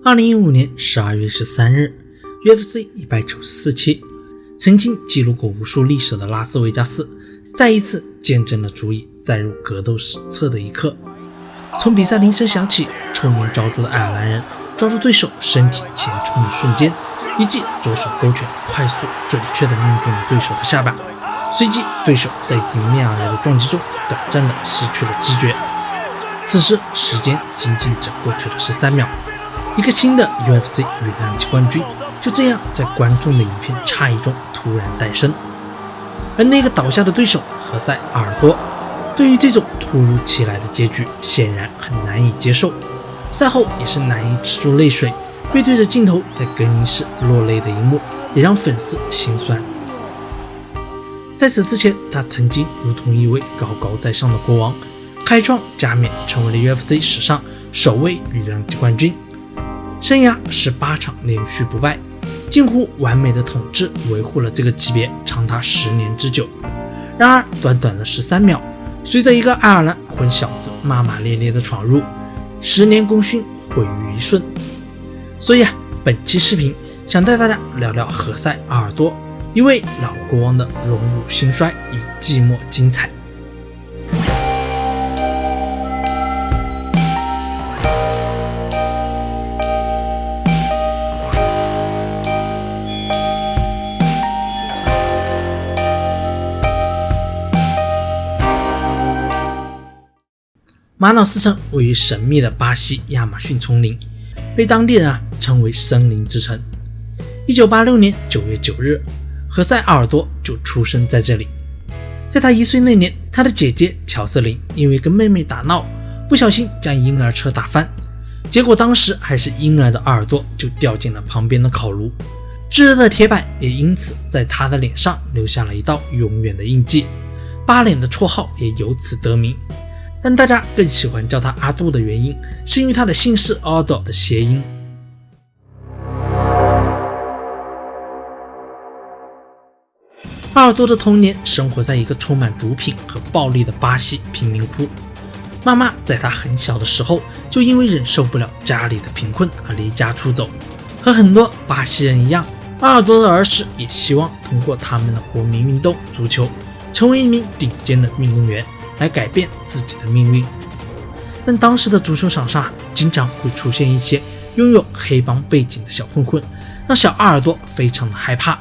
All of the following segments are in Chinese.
2015年12月13日 UFC 194期，曾经记录过无数历史的拉斯维加斯再一次见证了足以载入格斗史册的一刻。从比赛铃声响起，臭名昭著的爱尔兰人抓住对手身体前冲的瞬间，一记左手勾拳快速准确地命中了对手的下巴，随即对手在迎面而来的撞击中短暂地失去了知觉。此时时间仅仅只过去了13秒，一个新的 UFC 羽量级冠军就这样在观众的一片诧异中突然诞生。而那个倒下的对手何塞·阿尔多对于这种突如其来的结局显然很难以接受，赛后也是难以止住泪水，背对着镜头在更衣室落泪的一幕也让粉丝心酸。在此之前，他曾经如同一位高高在上的国王，开创加冕，成为了 UFC 史上首位羽量级冠军，生涯18场连续不败，近乎完美的统治维护了这个级别长达10年之久。然而短短的13秒，随着一个爱尔兰混小子骂骂咧咧的闯入，10年功勋毁于一瞬。所以本期视频想带大家聊聊何塞·阿尔多，一位老国王的荣辱兴衰与寂寞精彩。马瑙斯城位于神秘的巴西亚马逊丛林，被当地人称为森林之城。1986年9月9日，何塞·阿尔多就出生在这里。在他1岁那年，他的姐姐乔瑟琳因为跟妹妹打闹，不小心将婴儿车打翻，结果当时还是婴儿的阿尔多就掉进了旁边的烤炉，炙热的铁板也因此在他的脸上留下了一道永远的印记，巴脸的绰号也由此得名。但大家更喜欢叫他阿杜的原因，是因为他的姓氏 Aldo 的谐音。阿尔多的童年生活在一个充满毒品和暴力的巴西贫民窟，妈妈在他很小的时候就因为忍受不了家里的贫困而离家出走。和很多巴西人一样，阿尔多的儿时也希望通过他们的国民运动足球成为一名顶尖的运动员，来改变自己的命运。但当时的足球场上经常会出现一些拥有黑帮背景的小混混，让小阿尔多非常的害怕。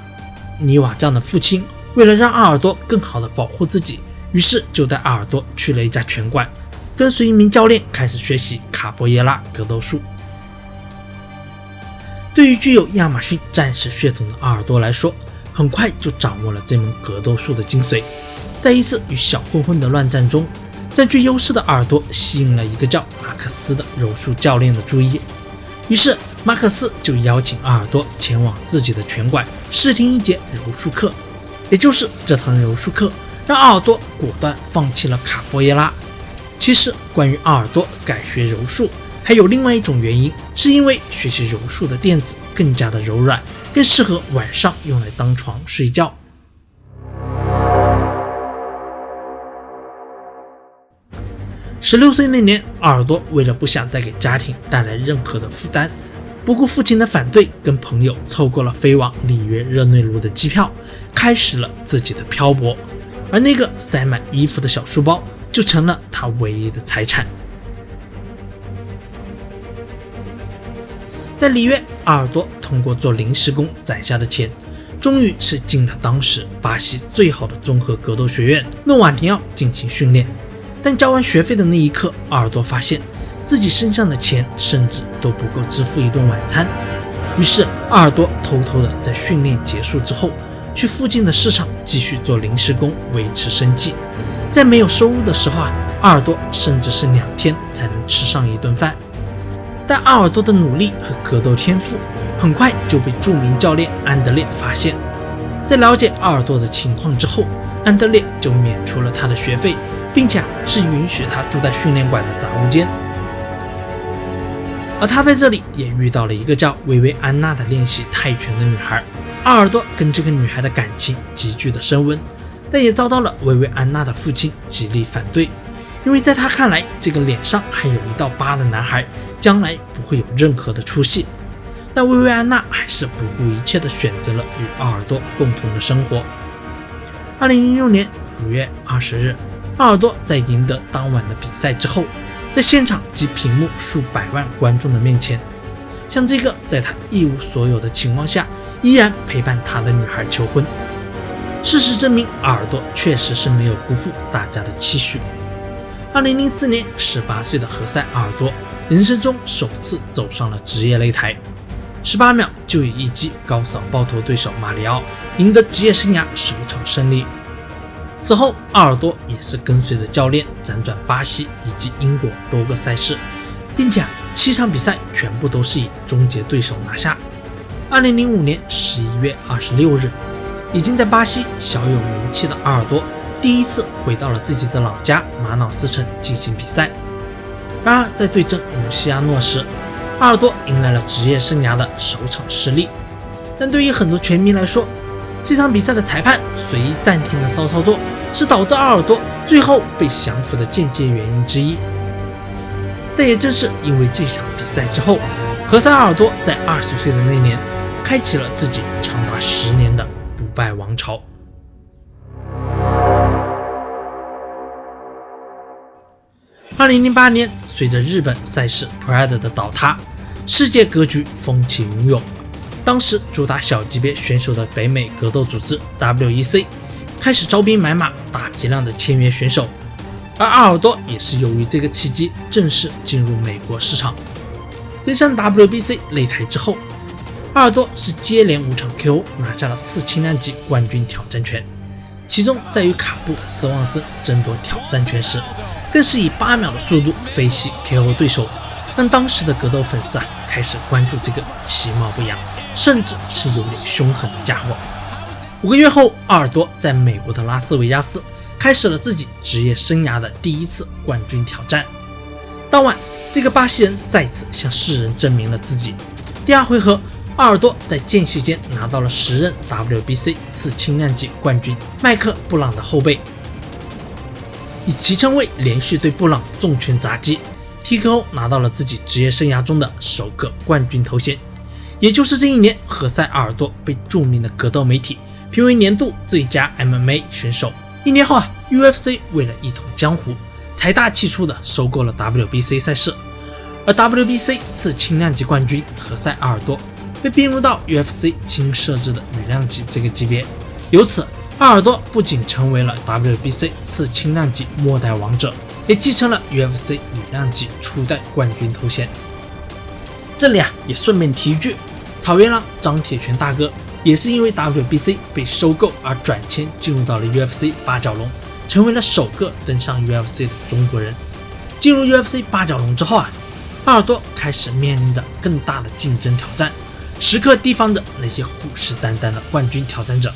尼瓦这样的父亲为了让阿尔多更好的保护自己，于是就带阿尔多去了一家拳馆，跟随一名教练开始学习卡波耶拉格斗术。对于具有亚马逊战士血统的阿尔多来说，很快就掌握了这门格斗术的精髓。在一次与小混混的乱战中，占据优势的阿尔多吸引了一个叫马克斯的柔术教练的注意，于是马克斯就邀请阿尔多前往自己的拳馆试听一节柔术课。也就是这堂柔术课让阿尔多果断放弃了卡波耶拉。其实关于阿尔多改学柔术还有另外一种原因，是因为学习柔术的垫子更加的柔软，更适合晚上用来当床睡觉。16岁那年，阿尔多为了不想再给家庭带来任何的负担，不顾父亲的反对，跟朋友凑够了飞往里约热内卢的机票，开始了自己的漂泊。而那个塞满衣服的小书包就成了他唯一的财产。在里约，阿尔多通过做临时工攒下的钱，终于是进了当时巴西最好的综合格斗学院诺瓦尼奥进行训练。但交完学费的那一刻，阿尔多发现自己身上的钱甚至都不够支付一顿晚餐。于是阿尔多偷偷的在训练结束之后，去附近的市场继续做临时工维持生计。在没有收入的时候阿尔多甚至是2天才能吃上一顿饭。但阿尔多的努力和格斗天赋很快就被著名教练安德烈发现。在了解阿尔多的情况之后，安德烈就免除了他的学费，并且是允许他住在训练馆的杂物间。而他在这里也遇到了一个叫薇薇安娜的练习泰拳的女孩。阿尔多跟这个女孩的感情急剧的升温，但也遭到了薇薇安娜的父亲极力反对，因为在他看来，这个脸上还有一道疤的男孩将来不会有任何的出息。但薇薇安娜还是不顾一切地选择了与奥尔多共同的生活。2006年5月20日，奥尔多在赢得当晚的比赛之后，在现场及屏幕数百万观众的面前，向这个在他一无所有的情况下依然陪伴他的女孩求婚。事实证明，奥尔多确实是没有辜负大家的期许。2004年，18岁的何塞·奥尔多人生中首次走上了职业擂台，18秒就以一击高扫爆头对手马里奥，赢得职业生涯首场胜利。此后，奥尔多也是跟随着教练辗转巴西以及英国多个赛事，并且7场比赛全部都是以终结对手拿下。2005年11月26日，已经在巴西小有名气的奥尔多第一次回到了自己的老家马瑙斯城进行比赛。然而在对阵鲁西亚诺时，奥尔多迎来了职业生涯的首场失利。但对于很多拳迷来说，这场比赛的裁判随意暂停的骚操作是导致奥尔多最后被降服的间接原因之一。但也正是因为这场比赛之后，何塞·奥尔多在20岁的那年开启了自己长达10年的不败王朝。2008年，随着日本赛事 Pride 的倒塌，世界格局风起云涌。当时主打小级别选手的北美格斗组织 WEC 开始招兵买马，大批量的签约选手，而奥尔多也是由于这个契机正式进入美国市场。登上 WBC 擂台之后，奥尔多是接连5场 KO 拿下了次轻量级冠军挑战权，其中在与卡布斯旺森争夺挑战权时，更是以8秒的速度飞膝 KO 对手，让当时的格斗粉丝开始关注这个其貌不扬甚至是有点凶狠的家伙。5个月后，奥尔多在美国的拉斯维加斯开始了自己职业生涯的第一次冠军挑战。当晚，这个巴西人再次向世人证明了自己。第2回合，奥尔多在间隙间拿到了10任 WBC 次轻量级冠军麦克布朗的后背，以其称谓连续对布朗重拳砸击 TKO 拿到了自己职业生涯中的首个冠军头衔。也就是这一年，何塞·奥尔多被著名的格斗媒体评为年度最佳 MMA 选手。1年后UFC 为了一统江湖，财大气粗的收购了 WBC 赛事，而 WBC 次轻量级冠军何塞·奥尔多被并入到 UFC 新设置的羽量级这个级别。由此，奥尔多不仅成为了 WBC 次轻量级末代王者，也继承了 UFC 羽量级初代冠军头衔。这里也顺便提一句，草原狼张铁拳大哥也是因为 WBC 被收购而转签进入到了 UFC 八角笼，成为了首个登上 UFC 的中国人。进入 UFC 八角笼之后奥尔多开始面临着更大的竞争挑战，时刻提防着那些虎视眈眈的冠军挑战者。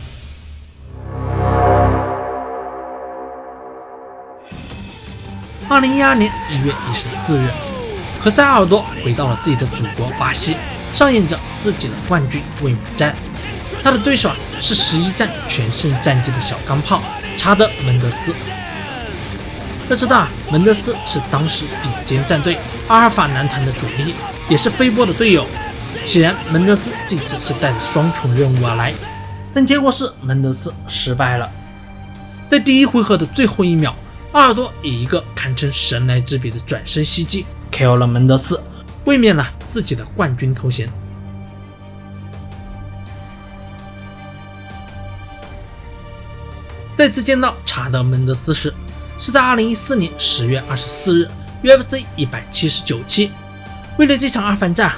2012年1月14日，何塞·奥尔多回到了自己的祖国巴西，上演着自己的冠军卫冕战。他的对手是11战全胜战绩的小钢炮查德·门德斯。要知道门德斯是当时顶尖战队阿尔法男团的主力，也是飞波的队友。显然门德斯这次是带着双重任务而来，但结果是门德斯失败了。在第1回合的最后1秒，奥尔多以一个堪称神来之笔的转身袭击 KO 了门德斯，卫冕了自己的冠军头衔。再次见到查德·门德斯时，是在2014年10月24日 UFC 179期。为了这场二番战，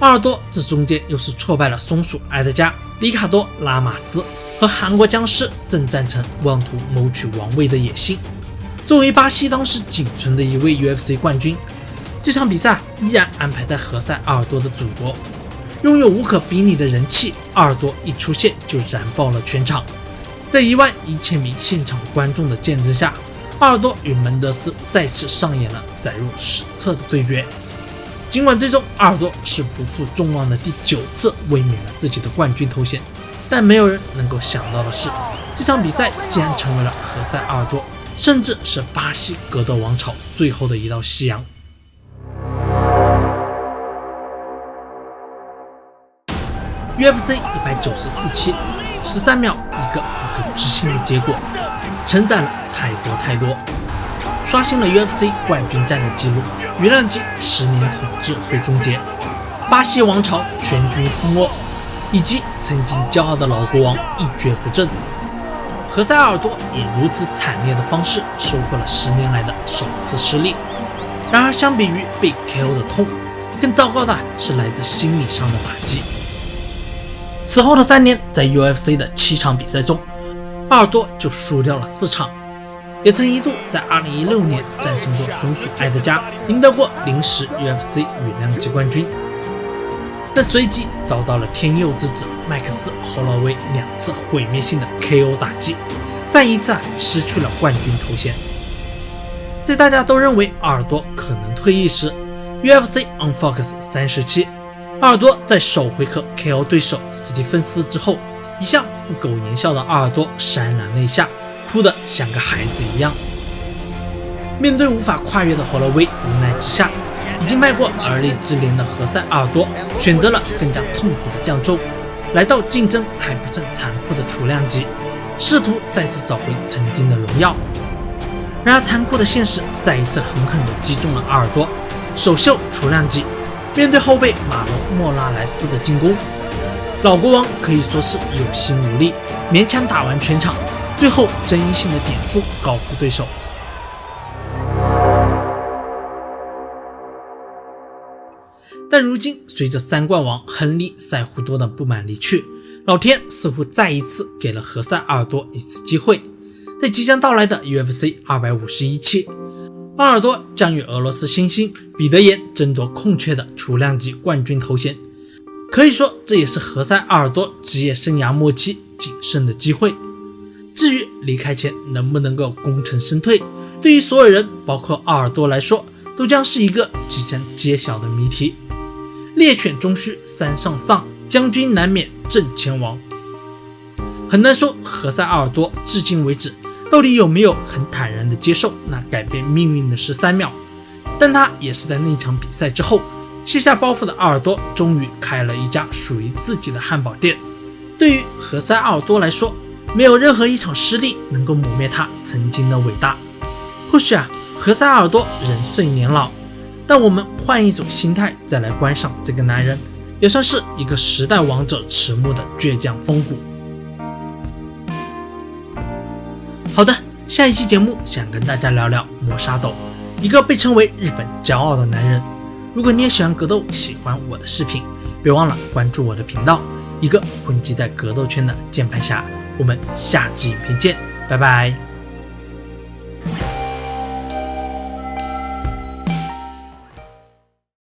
奥尔多这中间又是挫败了松鼠埃德加、里卡多·拉马斯和韩国僵尸郑赞成妄图谋取王位的野心。作为巴西当时仅存的一位 UFC 冠军，这场比赛依然安排在何塞·奥尔多的祖国。拥有无可比拟的人气，奥尔多一出现就燃爆了全场。在11000名现场观众的见证下，奥尔多与门德斯再次上演了载入史册的对决。尽管最终奥尔多是不负众望的第9次卫冕了自己的冠军头衔，但没有人能够想到的是，这场比赛竟然成为了何塞·奥尔多甚至是巴西格斗王朝最后的一道夕阳。UFC 194期，13秒一个不可置信的结果，承载了太多，刷新了 UFC 冠军战的记录，余量级10年统治被终结，巴西王朝全军覆没，以及曾经骄傲的老国王一蹶不振。何塞尔多以如此惨烈的方式收获了10年来的首次失利。然而相比于被 KO 的痛，更糟糕的是来自心理上的打击。此后的3年，在 UFC 的7场比赛中，阿尔多就输掉了4场，也曾一度在2016年战胜过雄鼠埃德加，赢得过临时 UFC 羽量级冠军，但随即遭到了天佑之子麦克斯·侯劳威2次毁灭性的 KO 打击，再一次失去了冠军头衔。在大家都认为阿尔多可能退役时， UFC on Fox 37，阿尔多在首回合 KO 对手史蒂芬斯之后，一向不苟言笑的阿尔多潸然泪下，哭得像个孩子一样。面对无法跨越的侯勒威，无奈之下，已经迈过而立之年的何塞阿尔多选择了更加痛苦的降州，来到竞争还不算残酷的雏量级，试图再次找回曾经的荣耀。然而残酷的现实再一次狠狠地击中了阿尔多，首秀雏量级，面对后辈马龙·莫拉莱斯的进攻，老国王可以说是有心无力，勉强打完全场，最后争议性的点数高负对手。但如今随着3冠王亨利·塞胡多的不满离去，老天似乎再一次给了何塞阿尔多一次机会。在即将到来的 UFC 251期，阿尔多将与俄罗斯新星彼得岩争夺空缺的雏量级冠军头衔，可以说这也是何塞阿尔多职业生涯末期仅剩的机会。至于离开前能不能够功成身退，对于所有人包括阿尔多来说，都将是一个即将揭晓的谜题。猎犬终须山上丧，将军难免阵前亡。很难说何塞阿尔多至今为止到底有没有很坦然地接受那改变命运的13秒，但他也是在那场比赛之后卸下包袱的阿尔多终于开了一家属于自己的汉堡店。对于何塞阿尔多来说，没有任何一场失利能够抹灭他曾经的伟大。或许何塞阿尔多人岁年老，但我们换一种心态再来观赏这个男人，也算是一个时代王者迟暮的倔强风骨。好的，下一期节目想跟大家聊聊磨砂斗，一个被称为日本骄傲的男人。如果你也喜欢格斗，喜欢我的视频，别忘了关注我的频道，一个混迹在格斗圈的键盘侠。我们下支影片见，拜拜。